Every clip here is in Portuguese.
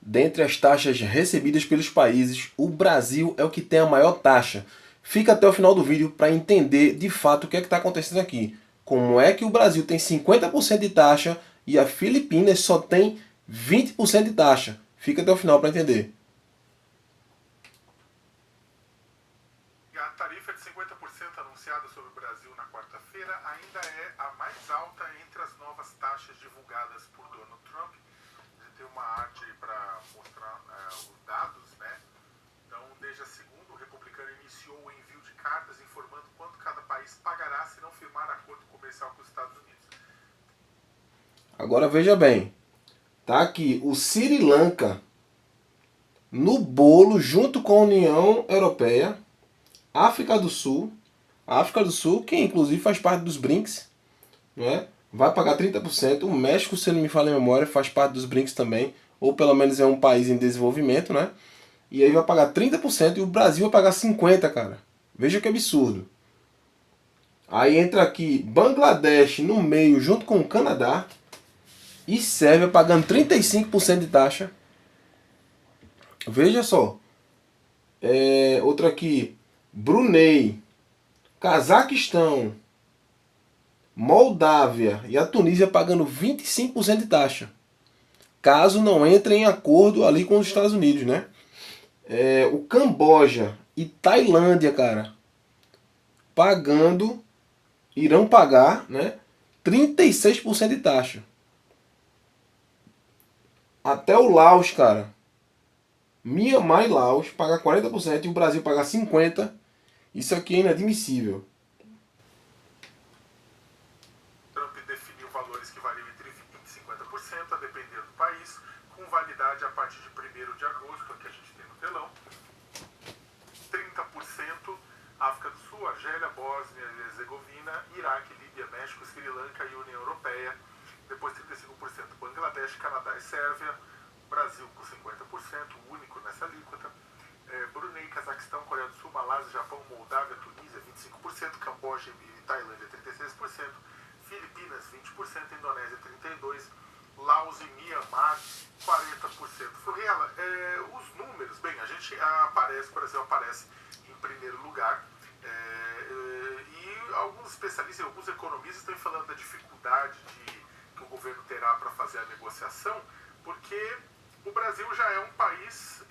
Dentre as taxas recebidas pelos países, o Brasil é o que tem a maior taxa. Fica até o final do vídeo para entender de fato o que é que está acontecendo aqui. Como é que o Brasil tem 50% de taxa e a Filipinas só tem 20% de taxa? Fica até o final para entender. A tarifa de 50% anunciada sobre o Brasil na quarta-feira ainda é a mais alta entre as novas taxas divulgadas por Donald Trump. Ele tem uma arte para mostrar os dados, né? Então, desde a segunda, o republicano iniciou o envio de cartas informando quanto cada país pagará se não firmar acordo comercial com os Estados Unidos. Agora veja bem, tá aqui o Sri Lanka no bolo junto com a União Europeia, África do Sul, que inclusive faz parte dos BRICS, né? Vai pagar 30%. O México, se não me falha a memória, faz parte dos BRICS também, ou pelo menos é um país em desenvolvimento, né? E aí vai pagar 30% e o Brasil vai pagar 50%, cara. Veja que absurdo. Aí entra aqui Bangladesh no meio junto com o Canadá e Sérvia pagando 35% de taxa. Veja só. Outro aqui, Brunei, Cazaquistão, Moldávia e a Tunísia pagando 25% de taxa. Caso não entre em acordo ali com os Estados Unidos, né? O Camboja e Tailândia, cara, irão pagar, né, 36% de taxa. Até o Laos, cara, Mianmar e Laos paga 40% e o Brasil paga 50%. Isso aqui é inadmissível. Trump definiu valores que variam entre 20% e 50%, a depender do país, com validade a partir de 1º de agosto, que a gente tem no telão. 30% África do Sul, Argélia, Bósnia e Herzegovina, Iraque, Líbia, México, Sri Lanka e União Europeia. Depois 35% Bangladesh, Canadá e Sérvia. Brasil com 50%, único nessa alíquota. Brunei, Cazaquistão, Coreia do Sul, Malásia, Japão, Moldávia, Tunísia, 25%, Camboja e Tailândia, 36%, Filipinas, 20%, Indonésia, 32%, Laos e Mianmar, 40%. Furriela, os números, bem, a gente aparece, o Brasil aparece em primeiro lugar, e alguns especialistas e alguns economistas estão falando da dificuldade que o governo terá para fazer a negociação, porque o Brasil já é um país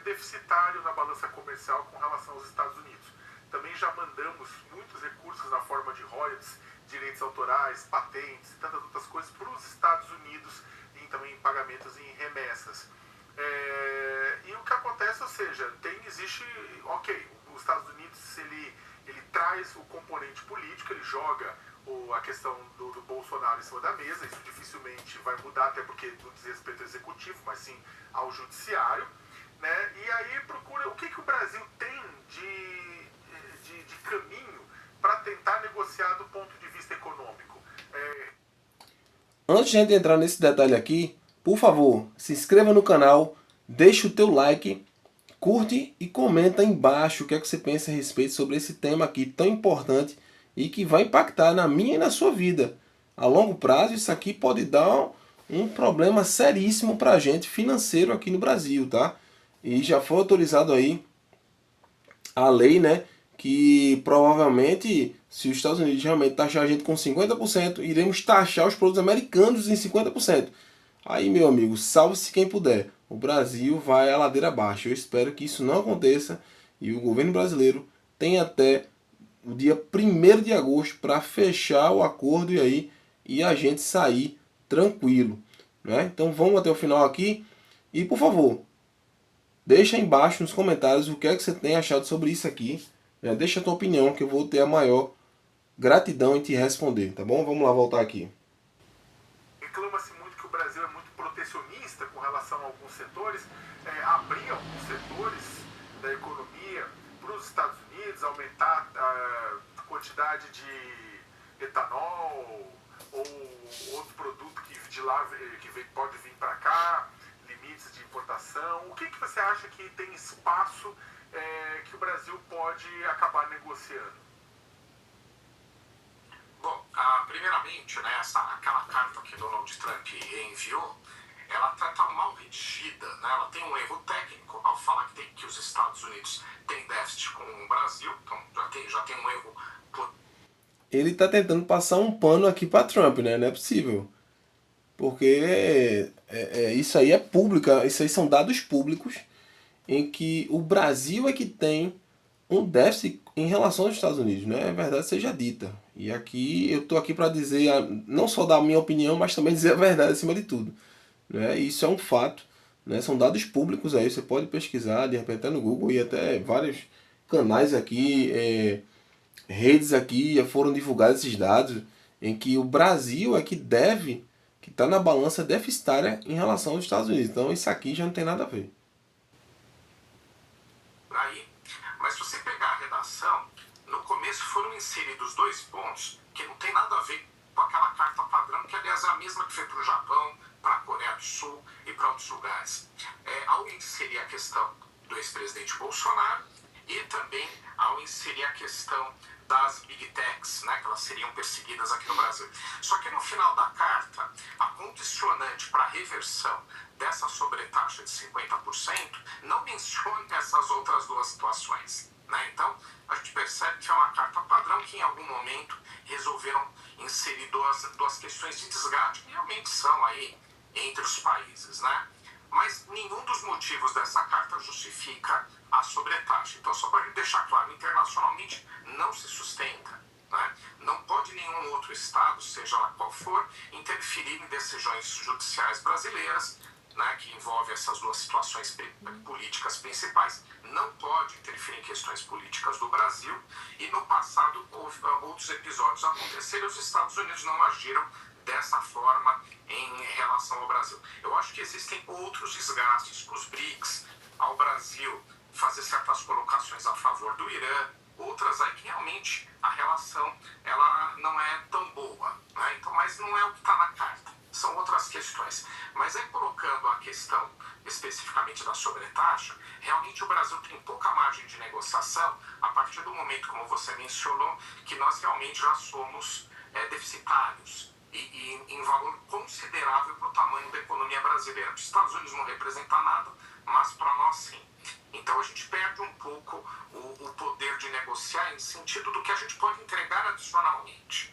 deficitário na balança comercial com relação aos Estados Unidos. Também já mandamos muitos recursos na forma de royalties, direitos autorais, patentes e tantas outras coisas para os Estados Unidos e também em pagamentos em remessas. E o que acontece, ou seja, os Estados Unidos ele traz o componente político, ele joga a questão do Bolsonaro em cima da mesa, isso dificilmente vai mudar, até porque não diz respeito ao executivo, mas sim ao judiciário, né? E aí procura o que o Brasil tem de caminho para tentar negociar do ponto de vista econômico. Antes de a gente entrar nesse detalhe aqui, por favor, se inscreva no canal, deixa o teu like, curte e comenta aí embaixo o que é que você pensa a respeito sobre esse tema aqui tão importante e que vai impactar na minha e na sua vida. A longo prazo isso aqui pode dar um problema seríssimo para a gente financeiro aqui no Brasil, tá? E já foi autorizado aí a lei, né, que provavelmente, se os Estados Unidos realmente taxar a gente com 50%, iremos taxar os produtos americanos em 50%. Aí, meu amigo, salve-se quem puder. O Brasil vai à ladeira abaixo. Eu espero que isso não aconteça e o governo brasileiro tem até o dia 1º de agosto para fechar o acordo e a gente sair tranquilo, né? Então vamos até o final aqui e, por favor, deixa aí embaixo nos comentários o que é que você tem achado sobre isso aqui, né? Deixa a tua opinião que eu vou ter a maior gratidão em te responder, tá bom? Vamos lá voltar aqui. Reclama-se muito que o Brasil é muito protecionista com relação a alguns setores, abrir alguns setores da economia para os Estados Unidos, aumentar a quantidade de etanol ou outro produto que de lá pode vir para cá, limites de importação. O que você acha que tem espaço que o Brasil pode acabar negociando? Bom, primeiramente, né, aquela carta que Donald Trump enviou, ela está mal redigida, né? ela tem um erro técnico ao falar que os Estados Unidos têm déficit com o Brasil, então já tem um erro. Ele está tentando passar um pano aqui para Trump, né? Não é possível. Porque isso aí é público, isso aí são dados públicos em que o Brasil é que tem um déficit em relação aos Estados Unidos, né? É verdade seja dita. E aqui eu estou aqui para dizer, não só dar a minha opinião, mas também dizer a verdade acima de tudo. Né? Isso é um fato, né? São dados públicos aí, você pode pesquisar, de repente até no Google e até vários canais aqui, redes aqui foram divulgados esses dados em que o Brasil é que deve, que está na balança deficitária em relação aos Estados Unidos. Então isso aqui já não tem nada a ver. Aí, mas se você pegar a redação, no começo foram inseridos 2 pontos que não tem nada a ver com aquela carta padrão, que aliás é a mesma que foi para o Japão, para a Coreia do Sul e para outros lugares. Ao inserir a questão do ex-presidente Bolsonaro e também ao inserir a questão das Big Techs, né, que elas seriam perseguidas aqui no Brasil. Só que no final da carta, a condicionante para a reversão dessa sobretaxa de 50% não menciona essas outras 2 situações. Né? Então, a gente percebe que é uma carta padrão que em algum momento resolveram inserir duas questões de desgaste que realmente são aí entre os países. Né? Mas nenhum dos motivos dessa carta justifica a sobretaxa. Então, só para a gente deixar claro, internacionalmente não se sustenta. Né? Não pode nenhum outro Estado, seja lá qual for, interferir em decisões judiciais brasileiras, né, que envolve essas 2 situações políticas principais, não pode interferir em questões políticas do Brasil, e no passado outros episódios aconteceram e os Estados Unidos não agiram dessa forma em relação ao Brasil. Eu acho que existem outros desgastes para os BRICS, ao Brasil fazer certas colocações a favor do Irã, outras aí que realmente a relação ela não é tão boa. Né? Então, mas não é o que está na carta, são outras questões. Mas aí colocando a questão especificamente da sobretaxa, realmente o Brasil tem pouca margem de negociação a partir do momento, como você mencionou, que nós realmente já somos deficitários e em valor considerável para o tamanho da economia brasileira. Os Estados Unidos não representam nada, mas para nós sim. Então a gente perde um pouco o poder de negociar em sentido do que a gente pode entregar adicionalmente.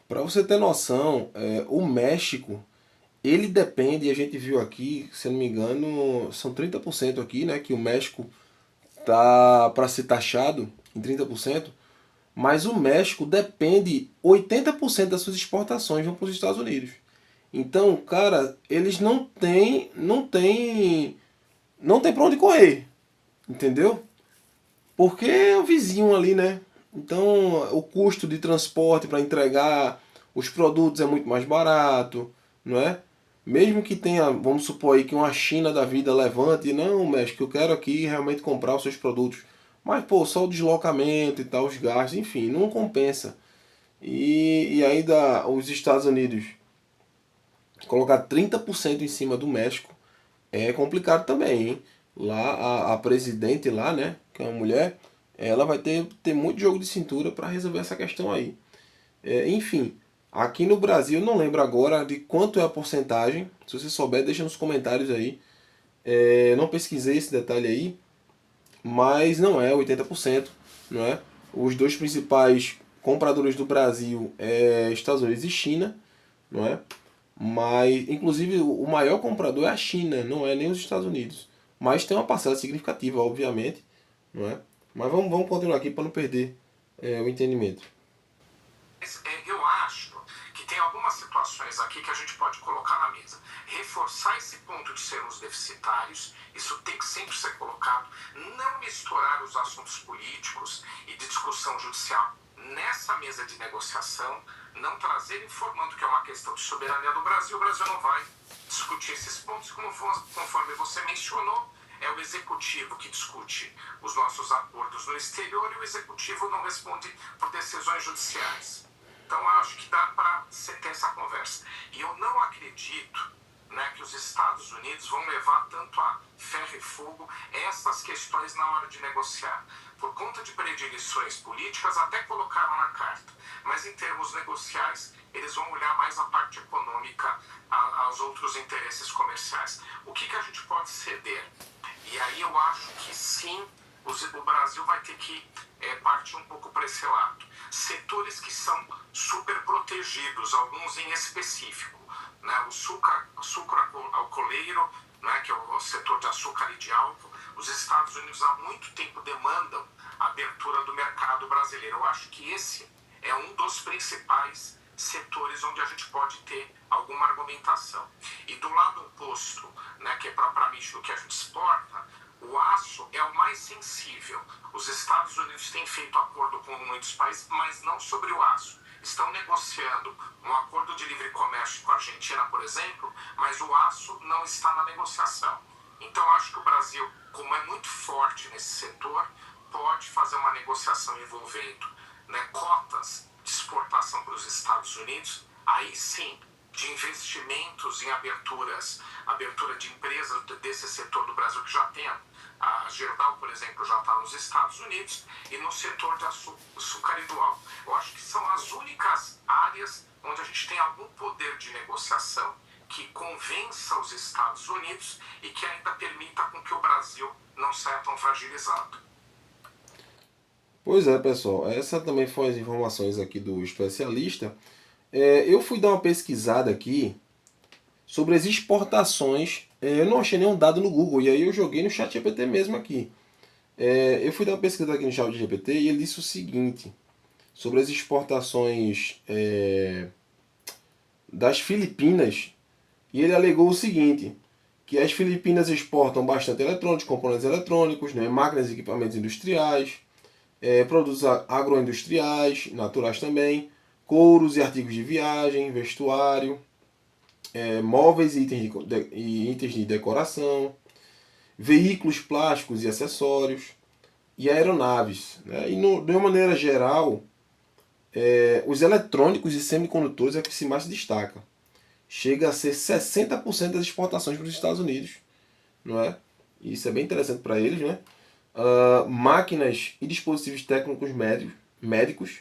Para você ter noção, o México, ele depende, e a gente viu aqui, se eu não me engano, são 30% aqui, né, que o México tá para ser taxado em 30%, mas o México depende, 80% das suas exportações vão para os Estados Unidos. Então, cara, eles não têm para onde correr, entendeu? Porque é o vizinho ali, né? Então, o custo de transporte para entregar os produtos é muito mais barato, não é? Mesmo que tenha, vamos supor aí que uma China da vida levante, não, México, eu quero aqui realmente comprar os seus produtos. Mas, pô, só o deslocamento e tal, os gastos, enfim, não compensa. E ainda os Estados Unidos colocar 30% em cima do México é complicado também, hein? Lá a presidente lá, né, que é uma mulher, ela vai ter muito jogo de cintura para resolver essa questão aí. Enfim, aqui no Brasil, eu não lembro agora de quanto é a porcentagem. Se você souber, deixa nos comentários aí. Não pesquisei esse detalhe aí, mas não é 80%, não é? Os 2 principais compradores do Brasil é Estados Unidos e China, não é? Mas, inclusive, o maior comprador é a China, não é nem os Estados Unidos. Mas tem uma parcela significativa, obviamente, não é? Mas vamos continuar aqui para não perder o entendimento. Eu acho que tem algumas situações aqui que a gente pode colocar na mesa. Reforçar esse ponto de sermos deficitários, isso tem que sempre ser colocado. Não misturar os assuntos políticos e de discussão judicial nessa mesa de negociação, não trazer informando que é uma questão de soberania do Brasil. O Brasil não vai discutir esses pontos, conforme você mencionou. É o executivo que discute os nossos acordos no exterior e o executivo não responde por decisões judiciais. Então eu acho que dá para ter essa conversa. E eu não acredito, né, que os Estados Unidos vão levar tanto a ferro e fogo essas questões na hora de negociar. Por conta de predileções políticas, até colocaram na carta. Mas em termos negociais, eles vão olhar mais a parte econômica, as outros interesses comerciais. O que a gente pode ceder? E aí eu acho que sim, o Brasil vai ter que partir um pouco para esse lado. Setores que são super protegidos, alguns em específico, né? O sucro alcooleiro, né? Que é o setor de açúcar e de álcool. Os Estados Unidos há muito tempo demandam a abertura do mercado brasileiro. Eu acho que esse é um dos principais setores onde a gente pode ter alguma argumentação. E do lado oposto, né, que é propriamente do que a gente exporta, o aço é o mais sensível. Os Estados Unidos têm feito acordo com muitos países, mas não sobre o aço. Estão negociando um acordo de livre comércio com a Argentina, por exemplo, mas o aço não está na negociação. Então, acho que o Brasil, como é muito forte nesse setor, pode fazer uma negociação envolvendo, né, cotas de exportação para os Estados Unidos, aí sim, de investimentos em abertura de empresas desse setor do Brasil que já tem. A Gerdau, por exemplo, já está nos Estados Unidos, e no setor de açúcar e do álcool. Eu acho que são as únicas áreas onde a gente tem algum poder de negociação que convença os Estados Unidos e que ainda permita com que o Brasil não saia tão fragilizado. Pois é, pessoal, essa também foi as informações aqui do especialista. Eu fui dar uma pesquisada aqui sobre as exportações. Eu não achei nenhum dado no Google, e aí eu joguei no ChatGPT mesmo aqui. Eu fui dar uma pesquisa aqui no ChatGPT e ele disse o seguinte, sobre as exportações das Filipinas, e ele alegou o seguinte, que as Filipinas exportam bastante eletrônicos, componentes eletrônicos, né, máquinas e equipamentos industriais, produtos agroindustriais, naturais também, couros e artigos de viagem, vestuário, móveis e itens de decoração, veículos plásticos e acessórios, e aeronaves. Né? E de uma maneira geral, os eletrônicos e semicondutores é o que se mais se destaca. Chega a ser 60% das exportações para os Estados Unidos. Não é? Isso é bem interessante para eles. Né? Máquinas e dispositivos técnicos médicos,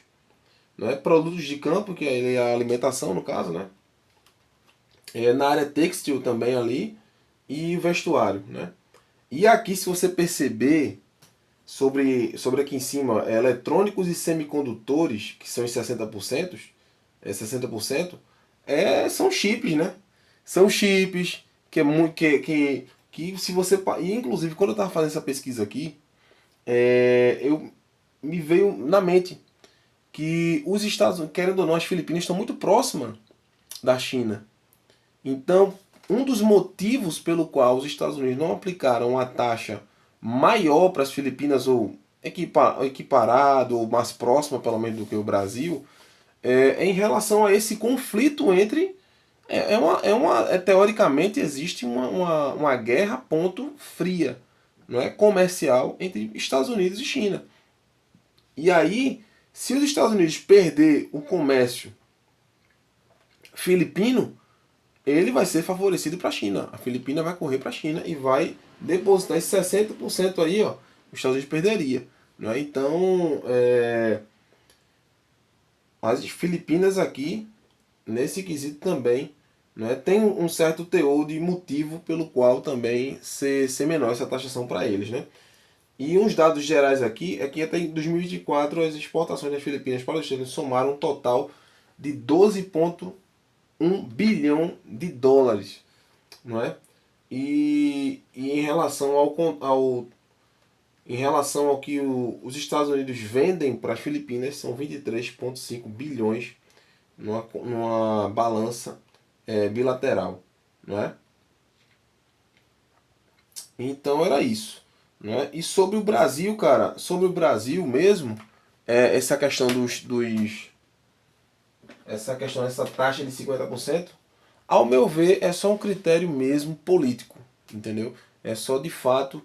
né? Produtos de campo, que é a alimentação no caso, né? Na área têxtil também ali, e o vestuário. Né? E aqui, se você perceber, sobre aqui em cima, eletrônicos e semicondutores, que são os 60%, 60%, são chips, né? São chips que é muito que se você, e inclusive quando eu estava fazendo essa pesquisa aqui, me veio na mente que os Estados Unidos, querendo ou não, as Filipinas estão muito próximas da China. Então, um dos motivos pelo qual os Estados Unidos não aplicaram uma taxa maior para as Filipinas, ou equiparado, ou mais próxima pelo menos do que o Brasil, em relação a esse conflito entre... teoricamente existe uma guerra ponto fria, não é, comercial entre Estados Unidos e China. E aí, se os Estados Unidos perder o comércio filipino, ele vai ser favorecido para a China. A Filipina vai correr para a China e vai depositar esse 60% aí, ó, os Estados Unidos perderia. Né? Então, as Filipinas aqui, nesse quesito também, né, tem um certo teor de motivo pelo qual também ser menor essa taxação para eles. Né? E uns dados gerais aqui é que até em 2024 as exportações das Filipinas para os Estados Unidos somaram um total de 12,1 bilhão de dólares. Não é? E em relação ao que os Estados Unidos vendem para as Filipinas, são 23,5 bilhões numa balança bilateral. Não é? Então era isso. Né? E sobre o Brasil, cara, sobre o Brasil mesmo, essa questão essa taxa de 50%, ao meu ver, é só um critério mesmo político, entendeu? É só de fato,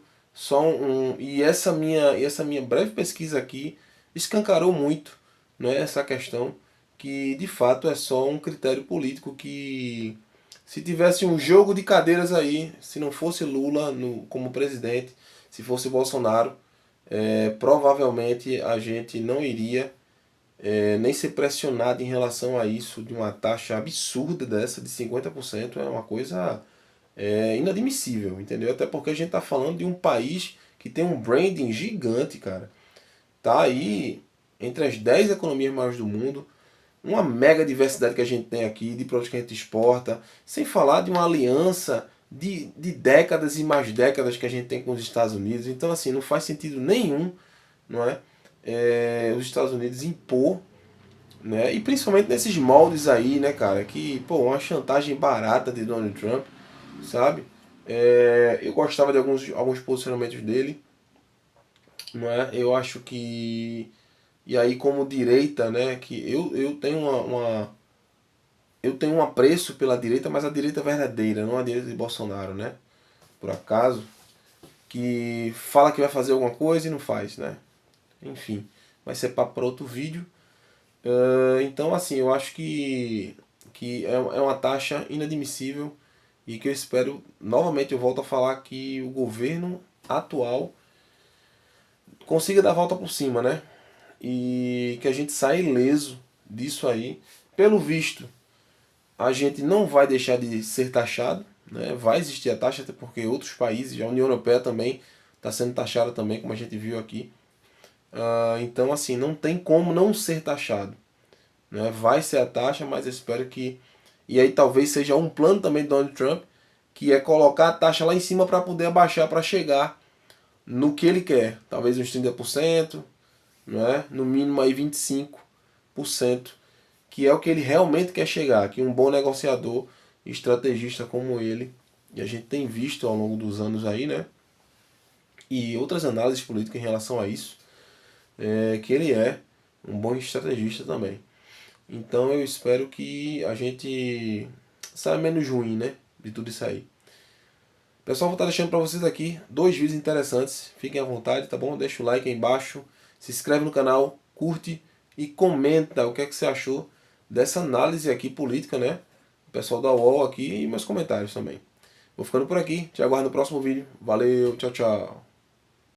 e essa minha breve pesquisa aqui escancarou muito, né, essa questão, que de fato é só um critério político, que se tivesse um jogo de cadeiras aí, se não fosse Lula como presidente, se fosse Bolsonaro, provavelmente a gente não iria nem ser pressionado em relação a isso, de uma taxa absurda dessa, de 50%, é uma coisa inadmissível, entendeu? Até porque a gente está falando de um país que tem um branding gigante, cara. Tá aí entre as 10 economias maiores do mundo, uma mega diversidade que a gente tem aqui, de produtos que a gente exporta, sem falar de uma aliança de décadas e mais décadas que a gente tem com os Estados Unidos. Então, assim, não faz sentido nenhum, não é? Os Estados Unidos impor, né? E principalmente nesses moldes aí, né, cara? Que, pô, uma chantagem barata de Donald Trump, sabe? Eu gostava de alguns posicionamentos dele, não é? Eu acho que... E aí, como direita, né, que eu tenho eu tenho um apreço pela direita, mas a direita verdadeira, não a direita de Bolsonaro, né? Por acaso, que fala que vai fazer alguma coisa e não faz, né? Enfim, vai ser papo para outro vídeo. Então, assim, eu acho que é uma taxa inadmissível e que eu espero, novamente eu volto a falar, que o governo atual consiga dar a volta por cima, né? E que a gente saia ileso disso aí. Pelo visto, a gente não vai deixar de ser taxado, né? Vai existir a taxa, até porque outros países, a União Europeia também está sendo taxada também, como a gente viu aqui. Então, assim, não tem como não ser taxado, né? Vai ser a taxa, mas eu espero que... E aí talvez seja um plano também do Donald Trump, que é colocar a taxa lá em cima para poder abaixar, para chegar no que ele quer. Talvez uns 30%, né? No mínimo aí 25%, que é o que ele realmente quer chegar, que um bom negociador, estrategista como ele, e a gente tem visto ao longo dos anos aí, né? E outras análises políticas em relação a isso, que ele é um bom estrategista também. Então eu espero que a gente saia menos ruim, né, de tudo isso aí. Pessoal, vou estar deixando para vocês aqui 2 vídeos interessantes. Fiquem à vontade, tá bom? Deixa o like aí embaixo, se inscreve no canal, curte e comenta o que é que você achou dessa análise aqui política, né? O pessoal da UOL aqui e meus comentários também. Vou ficando por aqui, te aguardo no próximo vídeo. Valeu, tchau, tchau.